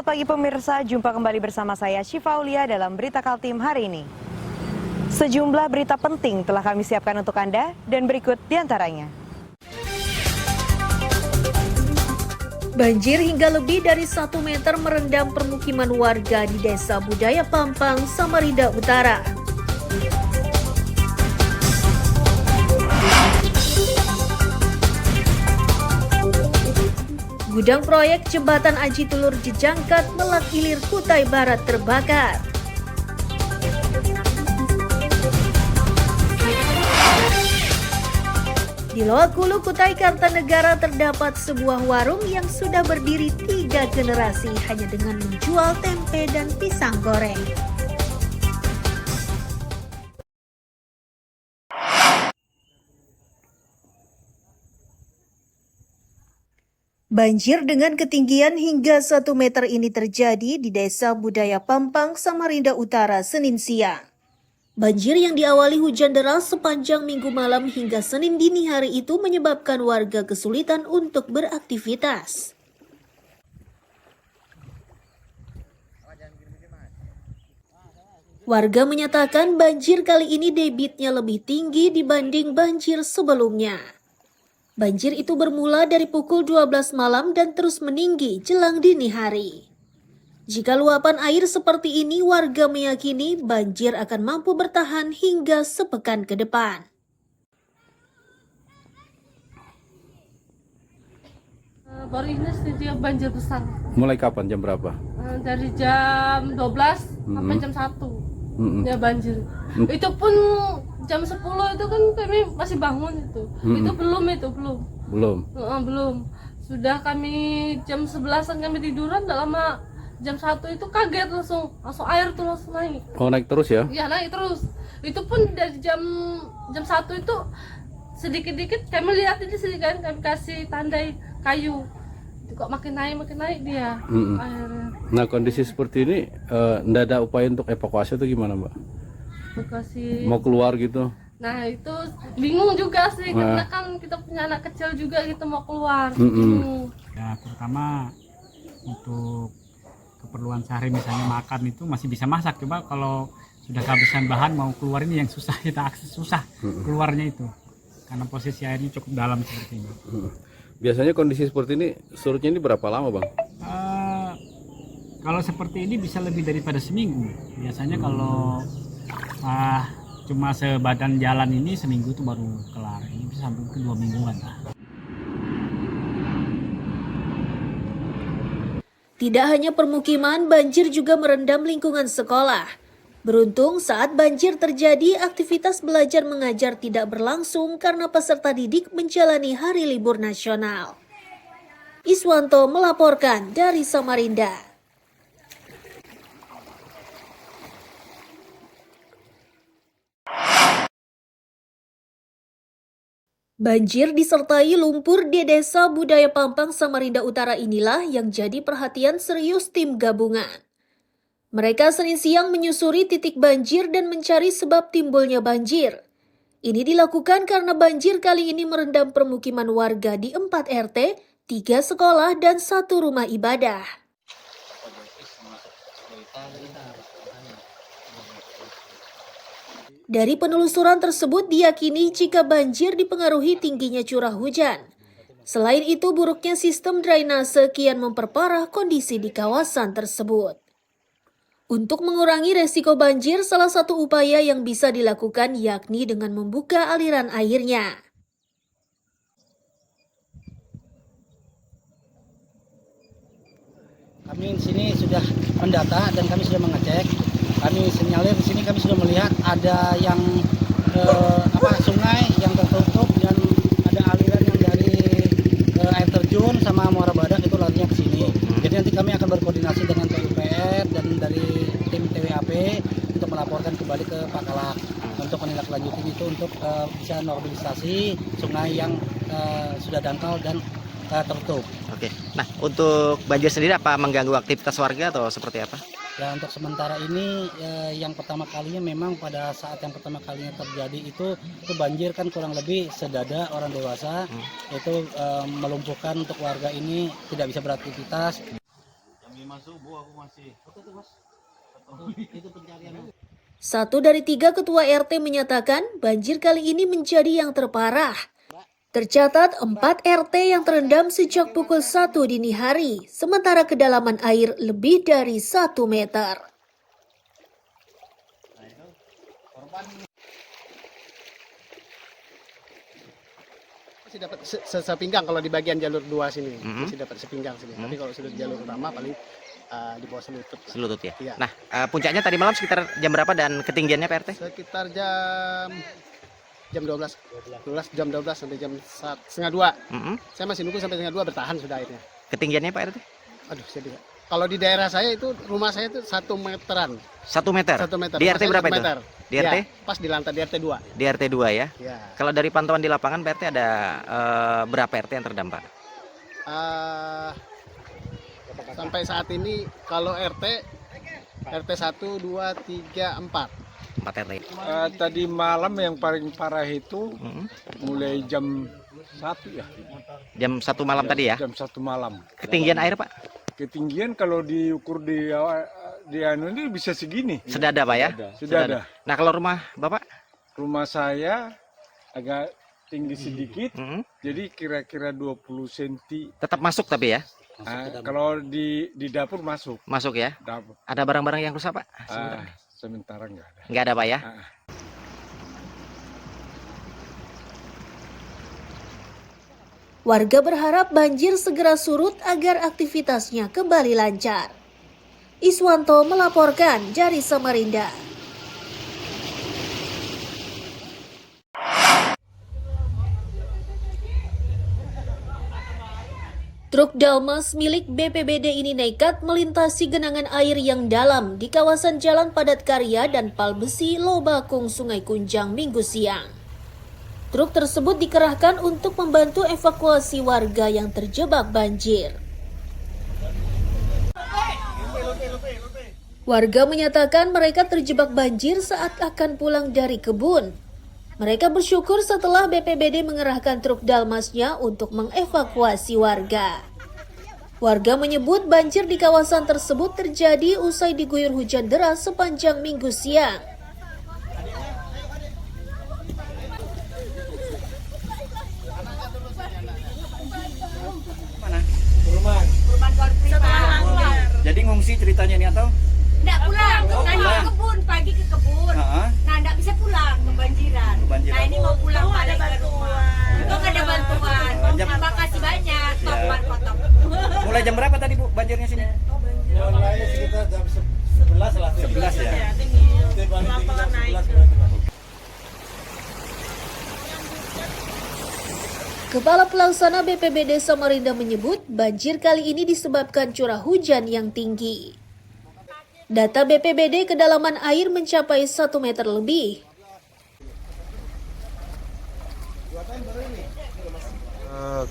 Selamat pagi pemirsa, jumpa kembali bersama saya Syifa Aulia dalam Berita Kaltim hari ini. Sejumlah berita penting telah kami siapkan untuk Anda dan berikut diantaranya. Banjir hingga lebih dari 1 meter merendam permukiman warga di Desa Budaya Pampang, Samarinda Utara. Gudang proyek Jembatan Aji Tulur Jejangkat Melak Ilir Kutai Barat terbakar. Di Loak Hulu, Kutai Kartanegara terdapat sebuah warung yang sudah berdiri 3 generasi hanya dengan menjual tempe dan pisang goreng. Banjir dengan ketinggian hingga 1 meter ini terjadi di Desa Budaya Pampang, Samarinda Utara, Senin siang. Banjir yang diawali hujan deras sepanjang Minggu malam hingga Senin dini hari itu menyebabkan warga kesulitan untuk beraktivitas. Warga menyatakan banjir kali ini debitnya lebih tinggi dibanding banjir sebelumnya. Banjir itu bermula dari pukul 12 malam dan terus meninggi jelang dini hari. Jika luapan air seperti ini, warga meyakini banjir akan mampu bertahan hingga sepekan ke depan. Baru ini dia banjir besar. Mulai kapan, jam berapa? Dari jam 12 sampai jam 1 dia banjir. Itu pun jam 10 itu kan kami masih bangun itu. Itu belum. Belum. Sudah kami jam 11-an kami tiduran, enggak lama jam 1 itu kaget langsung air tuh langsung naik. Oh, naik terus ya? Iya, naik terus. Itu pun dari jam 1 itu sedikit-dikit kami lihat ini sedikit kami kasih tandai kayu. Itu kok makin naik dia airnya. Nah, kondisi seperti ini enggak ada upaya untuk evakuasi atau gimana, Mbak? Mau keluar gitu? Nah, itu bingung juga sih, karena kan kita punya anak kecil juga gitu mau keluar. Ya, terutama untuk keperluan sehari misalnya makan itu masih bisa masak. Coba kalau sudah kehabisan bahan mau keluar ini yang susah, kita akses susah keluarnya itu. Karena posisi airnya cukup dalam seperti ini. Biasanya kondisi seperti ini surutnya ini berapa lama, Bang? Kalau seperti ini bisa lebih daripada seminggu. Biasanya kalau cuma sebadan jalan ini seminggu itu baru kelar. Ini bisa sampai ke 2 mingguan lah. Tidak hanya permukiman, banjir juga merendam lingkungan sekolah. Beruntung saat banjir terjadi, aktivitas belajar mengajar tidak berlangsung karena peserta didik menjalani hari libur nasional. Iswanto melaporkan dari Samarinda. Banjir disertai lumpur di Desa Budaya Pampang, Samarinda Utara inilah yang jadi perhatian serius tim gabungan. Mereka Senin siang menyusuri titik banjir dan mencari sebab timbulnya banjir. Ini dilakukan karena banjir kali ini merendam permukiman warga di 4 RT, 3 sekolah, dan 1 rumah ibadah. Dari penelusuran tersebut diyakini jika banjir dipengaruhi tingginya curah hujan. Selain itu, buruknya sistem drainase kian memperparah kondisi di kawasan tersebut. Untuk mengurangi resiko banjir, salah satu upaya yang bisa dilakukan yakni dengan membuka aliran airnya. Kami di sini sudah mendata dan kami sudah mengecek. Kami sinyalir di sini kami sudah melihat ada yang sungai yang tertutup dan ada aliran yang dari air terjun sama muara badak itu larinya ke sini. Jadi nanti kami akan berkoordinasi dengan PUPR dan dari tim TWAP untuk melaporkan kembali ke Pakalak untuk menindaklanjuti itu untuk bisa normalisasi sungai yang sudah dangkal dan tertutup. Oke. Nah, untuk banjir sendiri apa mengganggu aktivitas warga atau seperti apa? Ya, untuk sementara ini yang pertama kalinya memang pada saat yang pertama kalinya terjadi itu banjir kan kurang lebih sedada orang dewasa, itu melumpuhkan untuk warga ini tidak bisa beraktivitas. Satu dari 3 ketua RT menyatakan banjir kali ini menjadi yang terparah. Tercatat 4 RT yang terendam sejak pukul 1 dini hari, sementara kedalaman air lebih dari 1 meter. Masih dapat sepinggang kalau di bagian jalur 2 sini, masih dapat sepinggang sini. Tapi kalau sudah di jalur utama paling di bawah selutut. Selutut ya. Iya. Nah, puncaknya tadi malam sekitar jam berapa dan ketinggiannya Pak RT? Sekitar jam 12 sampai jam 1:30. Saya masih nunggu sampai 1:30 bertahan sudah airnya. Ketinggiannya Pak RT? Aduh, sedih. Kalau di daerah saya itu rumah saya itu 1 meteran. 1 meter. 1 meter. Di Rumah RT saya berapa 1 itu? meter. Di RT? Ya, pas di lantai di RT 2. Di RT 2 ya. Ya. Kalau dari pantauan di lapangan Pak RT ada berapa RT yang terdampak? Sampai saat ini kalau RT 1, 2, 3, 4. 4 RT. Tadi malam yang paling parah itu mulai jam 1 ya. Jam 1 malam tadi ya? Jam 1 malam. Ketinggian air Pak? Ketinggian kalau diukur di anu ini bisa segini. Sedada Pak ya? Sudah ada. Nah kalau rumah Bapak? Rumah saya agak tinggi sedikit, jadi kira-kira 20 cm. Tetap masuk tapi ya? Kalau di dapur masuk. Masuk ya? Dapur. Ada barang-barang yang rusak Pak? Sementara nggak ada. Nggak ada Pak ya? Warga berharap banjir segera surut agar aktivitasnya kembali lancar. Iswanto melaporkan dari Samarinda. Truk Dalmas milik BPBD ini nekat melintasi genangan air yang dalam di kawasan Jalan Padat Karya dan Palbesi, Lobakung, Sungai Kunjang, Minggu siang. Truk tersebut dikerahkan untuk membantu evakuasi warga yang terjebak banjir. Warga menyatakan mereka terjebak banjir saat akan pulang dari kebun. Mereka bersyukur setelah BPBD mengerahkan truk Dalmasnya untuk mengevakuasi warga. Warga menyebut banjir di kawasan tersebut terjadi usai diguyur hujan deras sepanjang Minggu siang. Jadi ngungsi ceritanya ini atau? Nggak pulang, ke kebun, pagi ke kebun. Nah, nggak bisa pulang, kebanjiran. Nah, ini mau pulang balik ke rumah. Untung ada bantuan. Terima kasih banyak, topan potong. Mulai jam berapa tadi Bu banjirnya sini? Mulai sekitar jam 11 lah. 11 ya. Lapangan naik. Kepala Pelaksana BPBD Samarinda menyebut banjir kali ini disebabkan curah hujan yang tinggi. Data BPBD kedalaman air mencapai 1 meter lebih.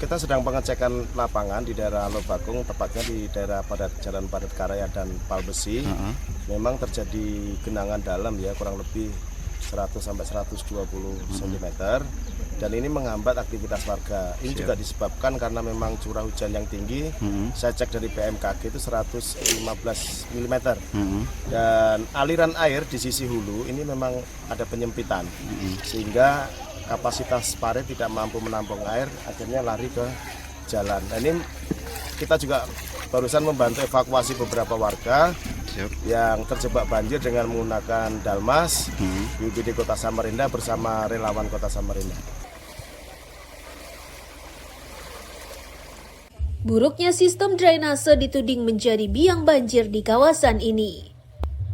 Kita sedang pengecekan lapangan di daerah Lobakung, tepatnya di daerah Jalan Padat Karya dan Palbesi. Memang terjadi genangan dalam ya, kurang lebih 100 sampai 120 cm. Dan ini menghambat aktivitas warga. Ini juga disebabkan karena memang curah hujan yang tinggi. Saya cek dari BMKG itu 115 mm. Dan aliran air di sisi hulu ini memang ada penyempitan. Sehingga kapasitas parit tidak mampu menampung air, akhirnya lari ke jalan. Dan ini kita juga barusan membantu evakuasi beberapa warga yang terjebak banjir dengan menggunakan Dalmas, BPBD Kota Samarinda bersama relawan Kota Samarinda. Buruknya sistem drainase dituding menjadi biang banjir di kawasan ini.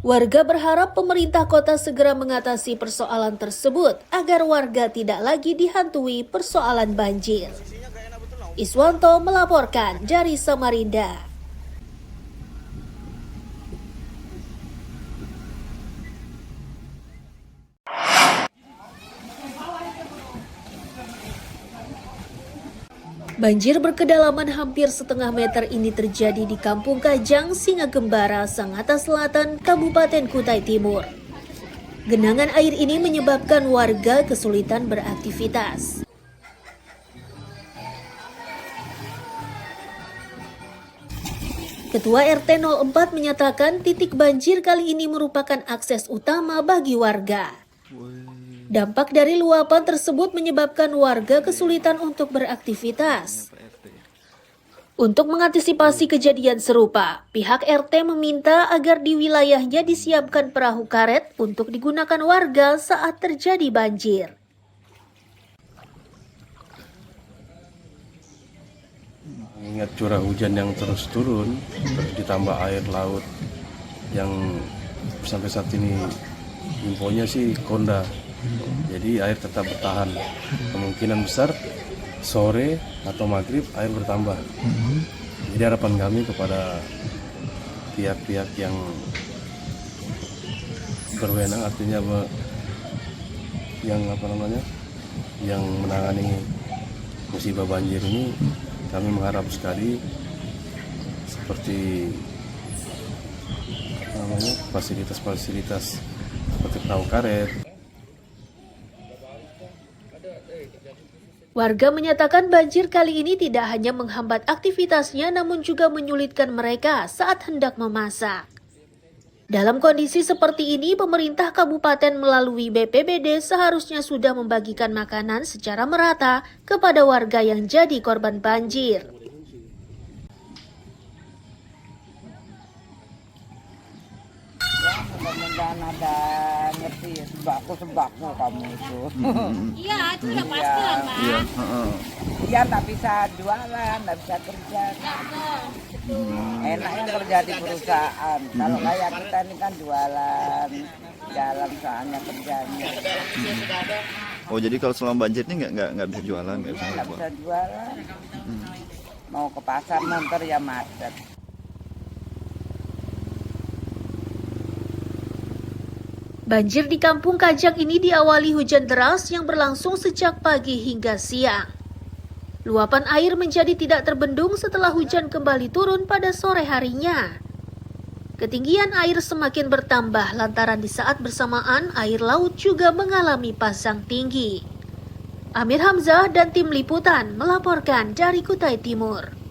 Warga berharap pemerintah kota segera mengatasi persoalan tersebut agar warga tidak lagi dihantui persoalan banjir. Iswanto melaporkan dari Samarinda. Banjir berkedalaman hampir setengah meter ini terjadi di Kampung Kajang, Singagembara, Sangatta Selatan, Kabupaten Kutai Timur. Genangan air ini menyebabkan warga kesulitan beraktivitas. Ketua RT 04 menyatakan titik banjir kali ini merupakan akses utama bagi warga. Dampak dari luapan tersebut menyebabkan warga kesulitan untuk beraktivitas. Untuk mengantisipasi kejadian serupa, pihak RT meminta agar di wilayahnya disiapkan perahu karet untuk digunakan warga saat terjadi banjir. Ingat curah hujan yang terus turun, terus ditambah air laut yang sampai saat ini infonya sih konda. Jadi air tetap bertahan. Kemungkinan besar sore atau maghrib air bertambah. Jadi harapan kami kepada pihak-pihak yang berwenang, artinya yang menangani musibah banjir ini, kami mengharap sekali seperti fasilitas-fasilitas seperti perahu karet. Warga menyatakan banjir kali ini tidak hanya menghambat aktivitasnya, namun juga menyulitkan mereka saat hendak memasak. Dalam kondisi seperti ini, pemerintah kabupaten melalui BPBD seharusnya sudah membagikan makanan secara merata kepada warga yang jadi korban banjir. Mudah-mudahan ada ngerti sembako kamu itu. Iya, itu udah pasti lah, Pak. Iya, tak bisa jualan, tak bisa kerja. Enaknya kerja di perusahaan. Kalau kayak kita ini kan jualan, jalan soalnya kerjanya. Oh, jadi kalau selama banjir ini nggak bisa jualan, nggak bisa jualan. Mau ke pasar motor ya macet. Banjir di Kampung Kajak ini diawali hujan deras yang berlangsung sejak pagi hingga siang. Luapan air menjadi tidak terbendung setelah hujan kembali turun pada sore harinya. Ketinggian air semakin bertambah lantaran di saat bersamaan air laut juga mengalami pasang tinggi. Amir Hamzah dan tim liputan melaporkan dari Kutai Timur.